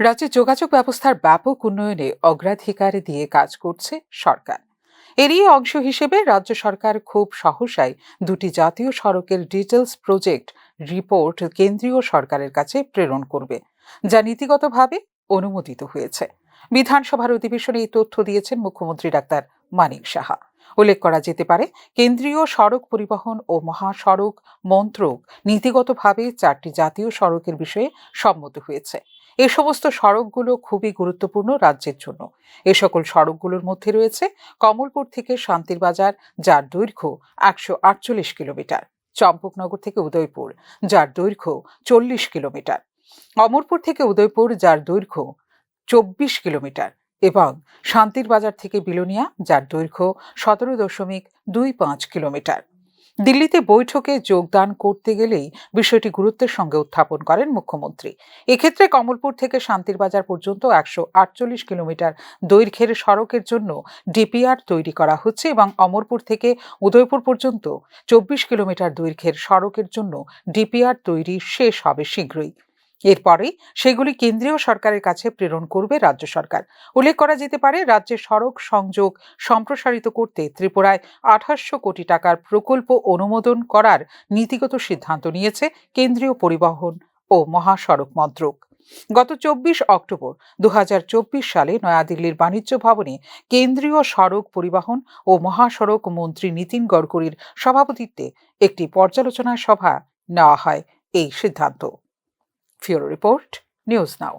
রাজ্যে যোগাযোগ ব্যবস্থার ব্যাপক উন্নয়নে অগ্রাধিকার দিয়ে কাজ করছে সরকার। এরই অংশ হিসেবে রাজ্য সরকার খুব সহসাই দুটি জাতীয় সড়কের ডিটেলস প্রজেক্ট রিপোর্ট কেন্দ্রীয় সরকারের কাছে প্রেরণ করবে, যা নীতিগতভাবে অনুমোদিত হয়েছে। বিধানসভার অধিবেশনে এই তথ্য দিয়েছেন মুখ্যমন্ত্রী ডাক্তার মানিক সাহা। উল্লেখ করা যেতে পারে, কেন্দ্রীয় সড়ক পরিবহন ও মহাসড়ক মন্ত্রক নীতিগতভাবে 4টি জাতীয় সড়কের বিষয়ে সম্মত হয়েছে। এই সমস্ত সড়কগুলো খুবই গুরুত্বপূর্ণ রাজ্যের জন্য। এ সকল সড়কগুলোর মধ্যে রয়েছে কমলপুর থেকে শান্তির বাজার, যার দৈর্ঘ্য 148 কিলোমিটার; চম্পকনগর থেকে উদয়পুর, যার দৈর্ঘ্য 40 কিলোমিটার; অমরপুর থেকে উদয়পুর, যার দৈর্ঘ্য 24 কিলোমিটার, এবং শান্তির বাজার থেকে বিলোনিয়া, যার দৈর্ঘ্য 17.25 কিলোমিটার। দিল্লিতে বৈঠকে যোগদান করতে গেলেই বিষয়টি গুরুত্বের সঙ্গে উত্থাপন করেন মুখ্যমন্ত্রী। এক্ষেত্রে কমলপুর থেকে শান্তির বাজার পর্যন্ত 148 কিলোমিটার দৈর্ঘ্যের সড়কের জন্য ডিপিআর তৈরি করা হচ্ছে এবং অমরপুর থেকে উদয়পুর পর্যন্ত 24 কিলোমিটার দৈর্ঘ্যের সড়কের জন্য ডিপিআর তৈরি শেষ হবে শীঘ্রই। এরপরে সেগুলি কেন্দ্রীয় সরকারের কাছে প্রেরণ করবে রাজ্য সরকার। উল্লেখ করা যেতে পারে, রাজ্যের সড়ক সংযোগ সম্প্রসারিত করতে ত্রিপুরায় 2800 কোটি টাকার প্রকল্প অনুমোদন করার নীতিগত সিদ্ধান্ত নিয়েছে কেন্দ্রীয় পরিবহন ও মহাসড়ক মন্ত্রক। গত 24 অক্টোবর 2024 সালে নয়াদিল্লির বাণিজ্য ভবনে কেন্দ্রীয় সড়ক পরিবহন ও মহাসড়ক মন্ত্রী নীতিন গডকরির সভাপতিত্বে একটি পর্যালোচনা সভা নেওয়া হয় এই সিদ্ধান্ত। ফিউরো রিপোর্ট, নিউজ নাও।